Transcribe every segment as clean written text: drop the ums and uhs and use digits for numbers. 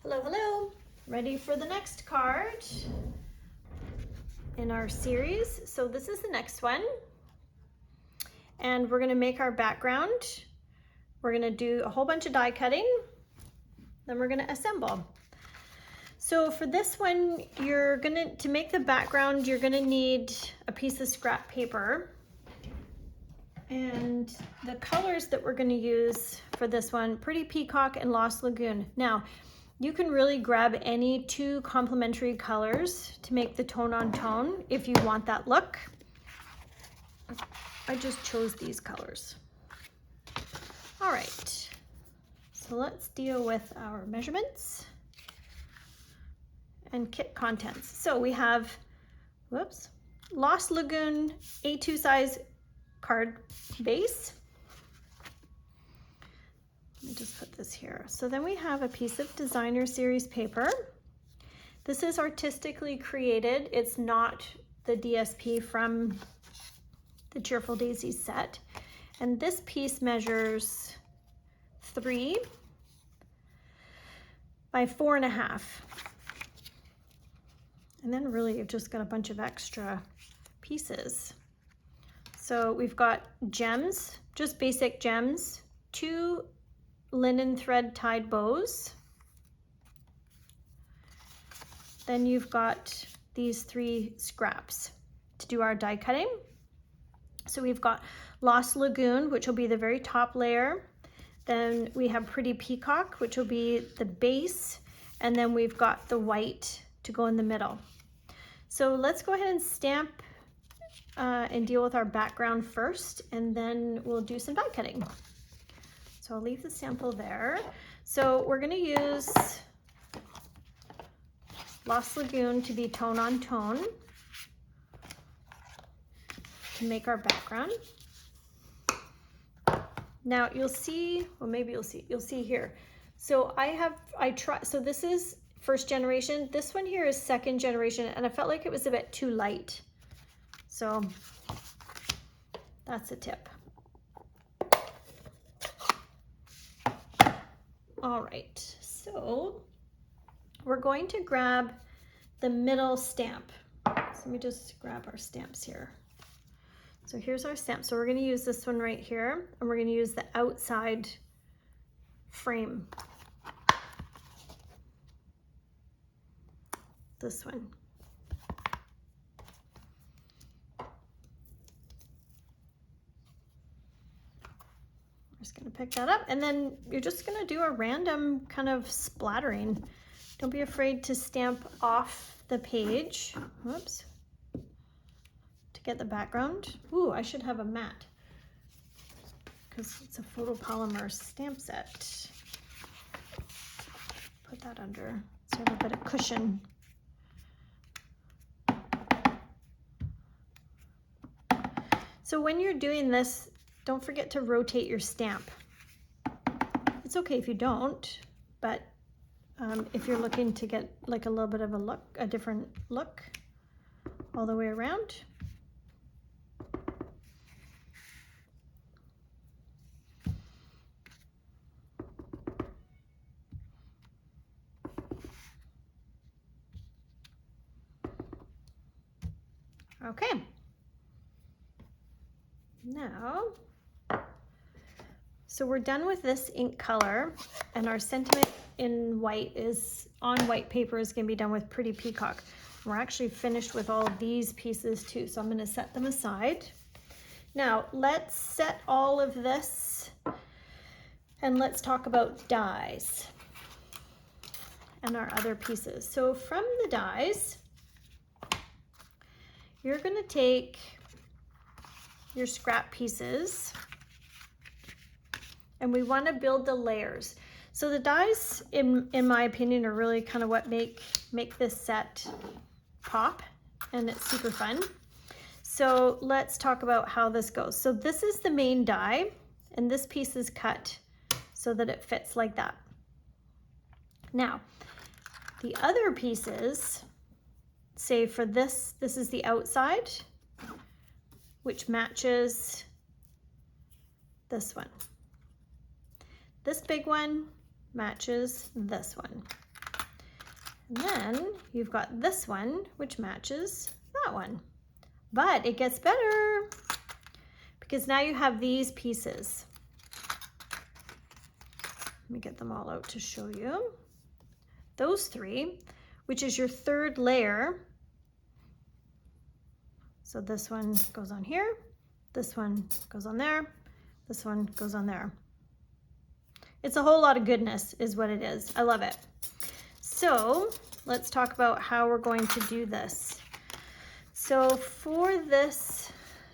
Hello, hello. Ready for the next card in our series. So this is the next one. And we're gonna make our background. We're gonna do a whole bunch of die cutting. Then we're gonna assemble. So for this one, to make the background, you're gonna need a piece of scrap paper. And the colors that we're gonna use for this one, Pretty Peacock and Lost Lagoon. Now, you can really grab any two complementary colors to make the tone on tone if you want that look. I just chose these colors. All right, so let's deal with our measurements and kit contents. So we have, Lost Lagoon A2 size card base. Let me just put this here. So then we have a piece of designer series paper. This is artistically created. It's not the DSP from the Cheerful Daisy set. And this piece measures 3 by 4.5. And then really you've just got a bunch of extra pieces. So we've got gems, just basic gems, 2 linen thread tied bows. Then you've got these 3 scraps to do our die cutting. So we've got Lost Lagoon, which will be the very top layer. Then we have Pretty Peacock, which will be the base. And then we've got the white to go in the middle. So let's go ahead and stamp and deal with our background first, and then we'll do some die cutting. So I'll leave the sample there. So we're gonna use Lost Lagoon to be tone on tone to make our background. Now you'll see, well maybe you'll see here. So so this is first generation. This one here is second generation, and I felt like it was a bit too light. So that's a tip. All right, so we're going to grab the middle stamp. So let me just grab our stamps here. So here's our stamp. So we're gonna use this one right here, and we're gonna use the outside frame. This one. Just gonna pick that up, and then you're just gonna do a random kind of splattering. Don't be afraid to stamp off the page. Whoops. To get the background. Ooh, I should have a mat because it's a photopolymer stamp set. Put that under so I have a bit of cushion. So when you're doing this, don't forget to rotate your stamp. It's okay if you don't, but if you're looking to get like a little bit of a different look all the way around. Okay. Now, so we're done with this ink color, and our sentiment in white on white paper is going to be done with Pretty Peacock. We're actually finished with all of these pieces too, so I'm going to set them aside. Now let's set all of this and let's talk about dies and our other pieces. So from the dies, you're going to take your scrap pieces, and we want to build the layers. So the dies, in my opinion, are really kind of what make this set pop, and it's super fun. So let's talk about how this goes. So this is the main die, and this piece is cut so that it fits like that. Now, the other pieces, say for this is the outside, which matches this one. This big one matches this one. And then you've got this one, which matches that one. But it gets better because now you have these pieces. Let me get them all out to show you. Those three, which is your third layer. So this one goes on here, this one goes on there, this one goes on there. It's a whole lot of goodness is what it is. I love it. So let's talk about how we're going to do this. So for this,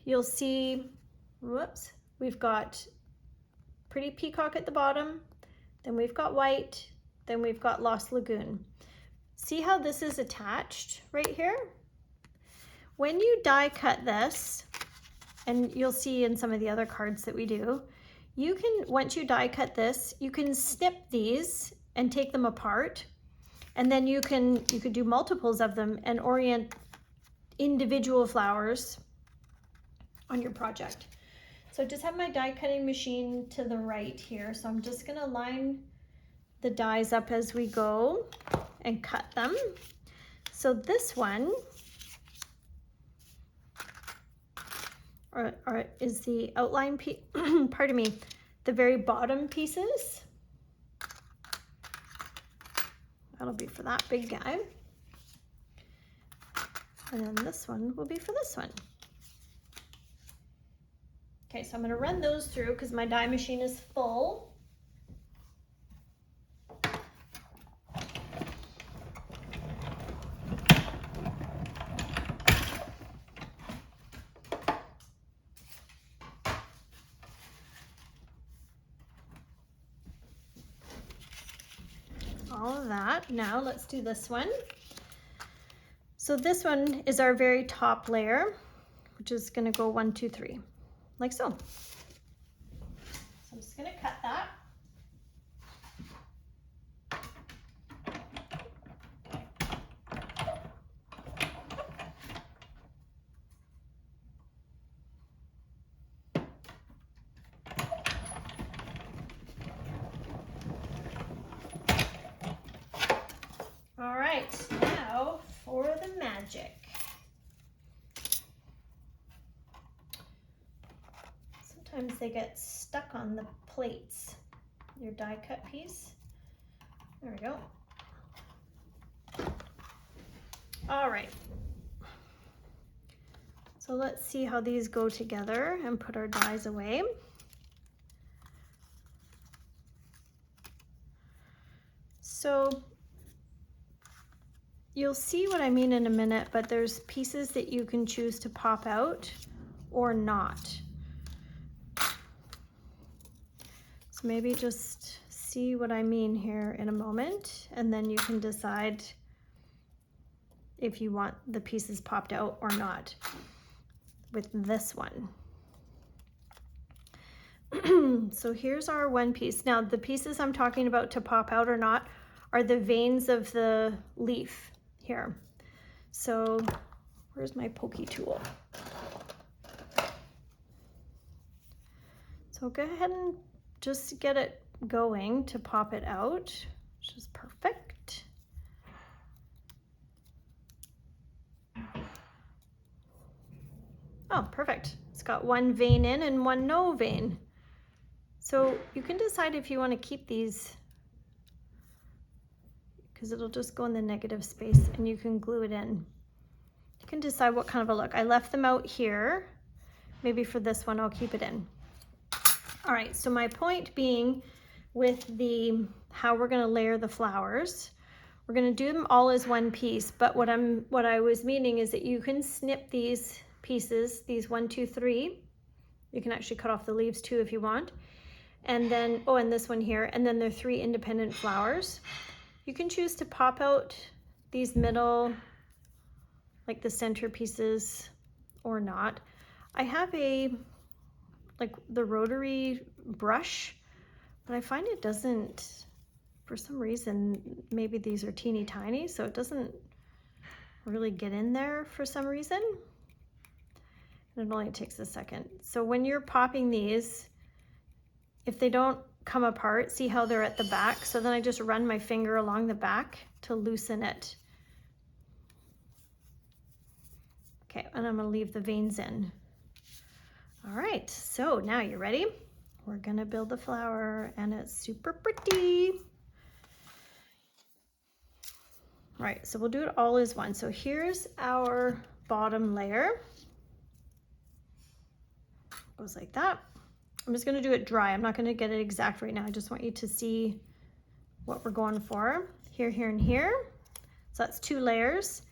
you'll see, whoops, we've got pretty peacock at the bottom, then we've got white, then we've got Lost Lagoon. See how this is attached right here? When you die cut this, and you'll see in some of the other cards that we do, you can, once you die cut this, you can snip these and take them apart, and then you could do multiples of them and orient individual flowers on your project. So I just have my die cutting machine to the right here, so I'm just gonna line the dies up as we go and cut them. So this one or is the outline piece, pardon me, the very bottom pieces. That'll be for that big guy. And then this one will be for this one. Okay, so I'm gonna run those through because my die machine is full. All of that. Now let's do this one. So this one is our very top layer, which is going to go 1, 2, 3, like so. So I'm just going to cut that. All right, now for the magic. Sometimes they get stuck on the plates, your die cut piece. There we go. All right. So let's see how these go together and put our dies away. So you'll see what I mean in a minute, but there's pieces that you can choose to pop out or not. So maybe just see what I mean here in a moment, and then you can decide if you want the pieces popped out or not with this one. So here's our one piece. Now the pieces I'm talking about to pop out or not are the veins of the leaf here. So where's my pokey tool? So go ahead and just get it going to pop it out, which is perfect. Oh, perfect. It's got one vein in and one no vein. So you can decide if you want to keep these, because it'll just go in the negative space and you can glue it in. You can decide what kind of a look. I left them out here. Maybe for this one, I'll keep it in. All right, so my point being with the how we're gonna layer the flowers, we're gonna do them all as one piece, but what I was meaning is that you can snip these pieces, these 1, 2, 3. You can actually cut off the leaves too if you want. And then, oh, and this one here, and then they're 3 independent flowers. You can choose to pop out these middle, like the center pieces, or not. I have like the rotary brush, but I find it doesn't, for some reason, maybe these are teeny tiny, so it doesn't really get in there for some reason. And it only takes a second. So when you're popping these, if they don't come apart. See how they're at the back? So then I just run my finger along the back to loosen it. Okay, and I'm gonna leave the veins in. All right, so now you ready? We're gonna build the flower and it's super pretty. All right, so we'll do it all as one. So here's our bottom layer. Goes like that. I'm just gonna do it dry. I'm not gonna get it exact right now. I just want you to see what we're going for. Here, here, and here. So that's 2 layers.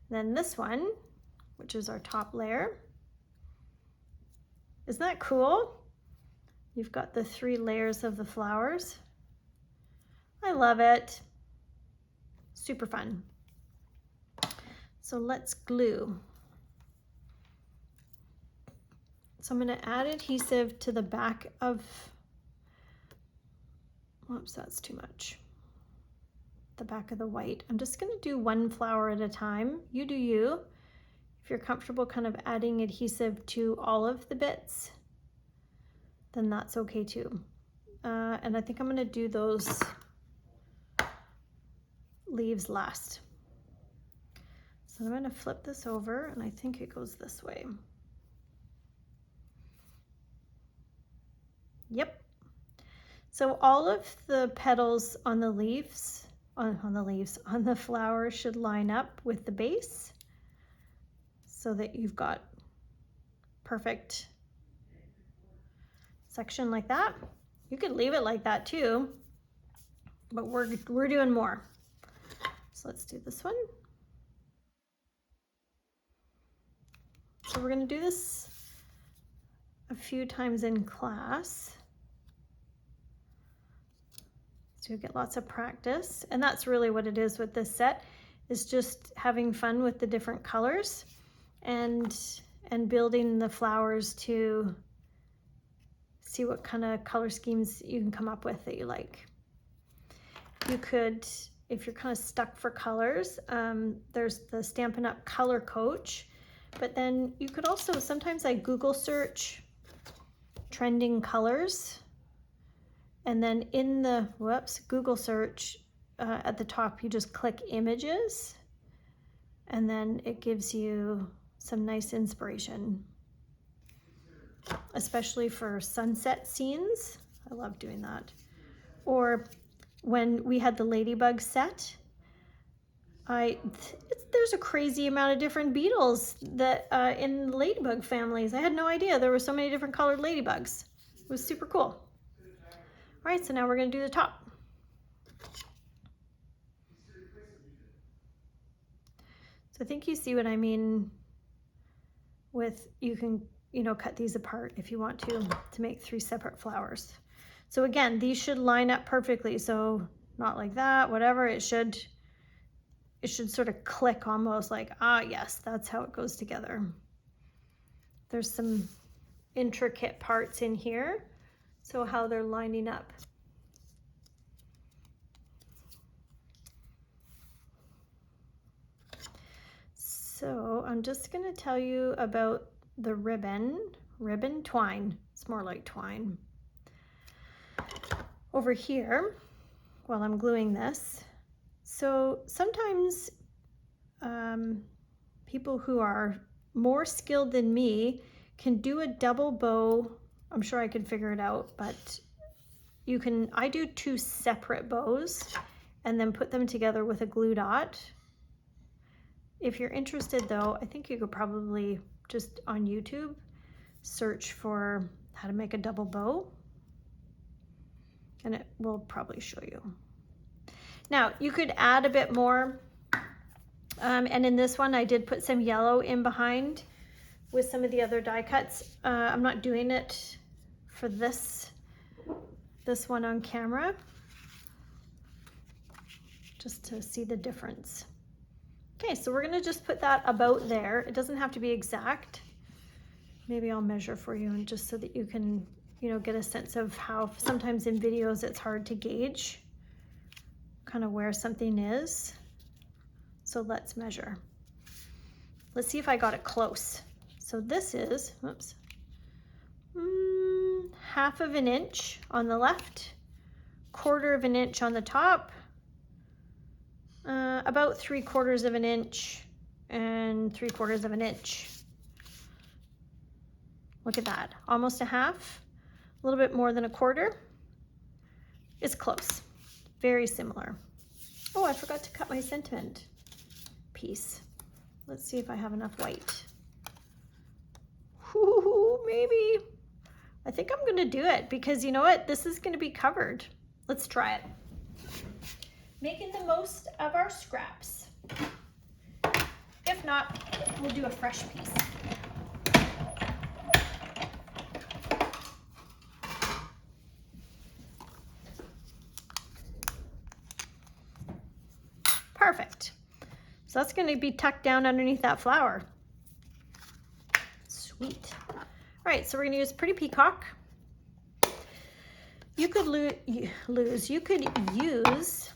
Then this one, which is our top layer. Isn't that cool? You've got the 3 layers of the flowers. I love it. Super fun. So let's glue. So I'm going to add adhesive to the back of, whoops, that's too much. The back of the white. I'm just going to do 1 flower at a time. You do you. If you're comfortable kind of adding adhesive to all of the bits, then that's okay too. And I think I'm going to do those leaves last. So I'm going to flip this over and I think it goes this way. Yep. So all of the petals on the leaves, on the flower should line up with the base so that you've got perfect section like that. You could leave it like that too, but we're doing more. So let's do this one. So we're going to do this a few times in class to get lots of practice. And that's really what it is with this set, is just having fun with the different colors and building the flowers to see what kind of color schemes you can come up with that you like. You could, if you're kind of stuck for colors, there's the Stampin' Up! Color Coach, but then you could also, sometimes I Google search trending colors, and then in the, Google search, at the top you just click images, and then it gives you some nice inspiration, especially for sunset scenes. I love doing that. Or when we had the ladybug set, there's a crazy amount of different beetles that in the ladybug families. I had no idea there were so many different colored ladybugs. It was super cool. All right, so now we're going to do the top. So I think you see what I mean with, you can, cut these apart if you want to make 3 separate flowers. So again, these should line up perfectly. So not like that, whatever, it should sort of click almost like, yes, that's how it goes together. There's some intricate parts in here, so how they're lining up. So I'm just going to tell you about the ribbon twine. It's more like twine. Over here, while I'm gluing this, so sometimes people who are more skilled than me can do a double bow. I'm sure I could figure it out, but you can, I do 2 separate bows and then put them together with a glue dot. If you're interested though, I think you could probably just on YouTube search for how to make a double bow, and it will probably show you. Now you could add a bit more, and in this one I did put some yellow in behind with some of the other die cuts. I'm not doing it for this one on camera, just to see the difference. Okay, so we're gonna just put that about there. It doesn't have to be exact. Maybe I'll measure for you, and just so that you can, get a sense of how sometimes in videos it's hard to gauge kind of where something is. So let's measure. Let's see if I got it close. So this is, 1/2 of an inch on the left 1/4 of an inch on the top, about 3/4 of an inch and 3/4 of an inch. Look at that, almost a half, a little bit more than 1/4. It's close, very similar. Oh, I forgot to cut my sentiment piece. Let's see if I have enough white. Ooh, maybe. I think I'm gonna do it because you know what? This is gonna be covered. Let's try it. Making the most of our scraps. If not, we'll do a fresh piece. Perfect. So that's going to be tucked down underneath that flower. Sweet. All right, so we're going to use Pretty Peacock. You could you could use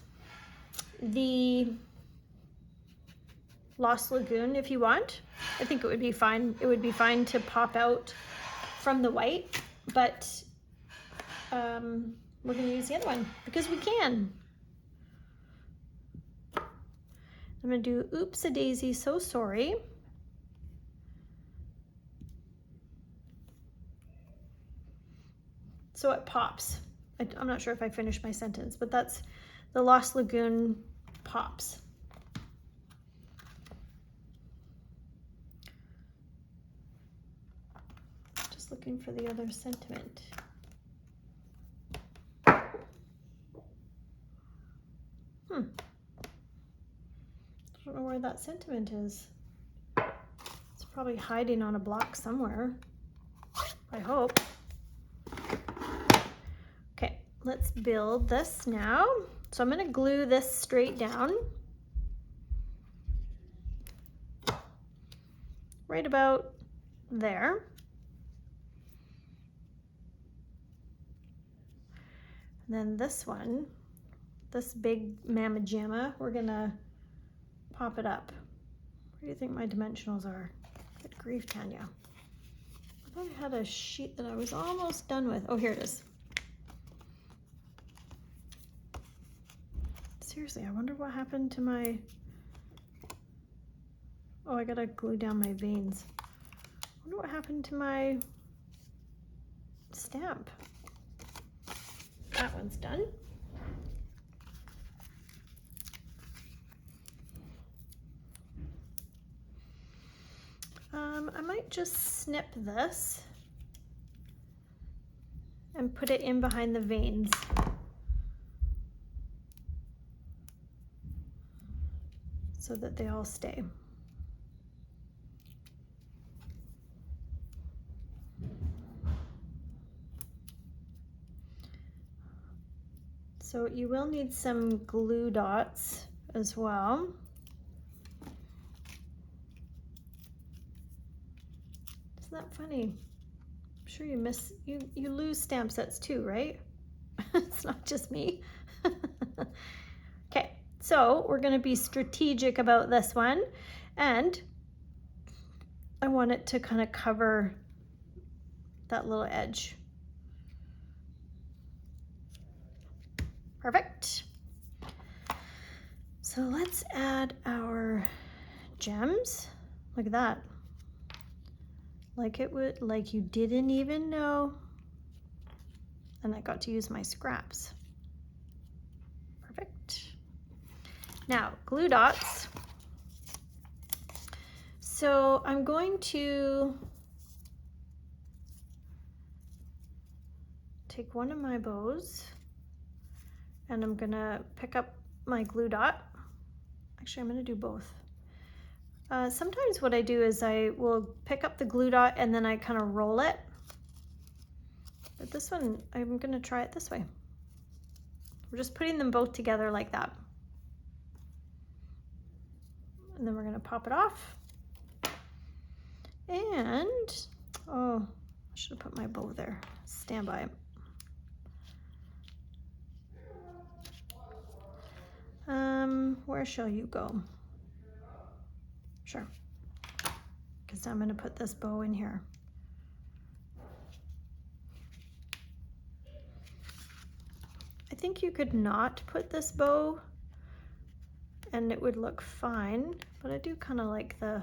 the Lost Lagoon if you want. I think it would be fine. It would be fine to pop out from the white, but we're going to use the other one because we can. I'm going to do Oops a Daisy, So Sorry. So it pops. I'm not sure if I finished my sentence, but that's the Lost Lagoon pops. Just looking for the other sentiment. I don't know where that sentiment is. It's probably hiding on a block somewhere, I hope. Okay, let's build this now. So I'm going to glue this straight down. Right about there. And then this one, this big mamma jamma, we're going to pop it up. Where do you think my dimensionals are? Good grief, Tanya. I thought I had a sheet that I was almost done with. Oh, here it is. Seriously, I wonder what happened to my... Oh, I gotta glue down my veins. I wonder what happened to my stamp. That one's done. I might just snip this and put it in behind the veins. So that they all stay. So you will need some glue dots as well. Isn't that funny? I'm sure you lose stamp sets too, right? It's not just me. Okay, so we're going to be strategic about this one, and I want it to kind of cover that little edge. Perfect. So let's add our gems. Look at that. Like you didn't even know. And I got to use my scraps. Perfect. Now, glue dots. So I'm going to take one of my bows and I'm gonna pick up my glue dot. Actually, I'm gonna do both. Sometimes what I do is I will pick up the glue dot and then I kind of roll it. But this one, I'm gonna try it this way. We're just putting them both together like that. And then we're gonna pop it off. And, oh, I should have put my bow there. Stand by. Where shall you go? Sure. Because I'm gonna put this bow in here. I think you could not put this bow and it would look fine, but I do kind of like the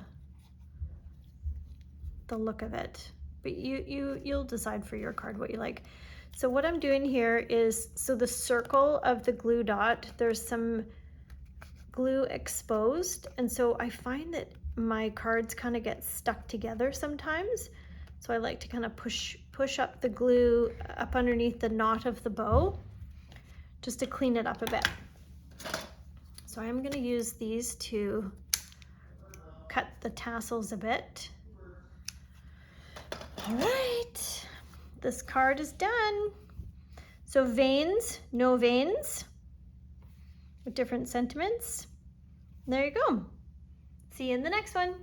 look of it. But you'll decide for your card what you like. So what I'm doing here is, so the circle of the glue dot, there's some glue exposed, and so I find that my cards kind of get stuck together sometimes. So I like to kind of push up the glue up underneath the knot of the bow just to clean it up a bit. So I'm going to use these to cut the tassels a bit. All right, this card is done. So veins, no veins, with different sentiments. There you go. See you in the next one.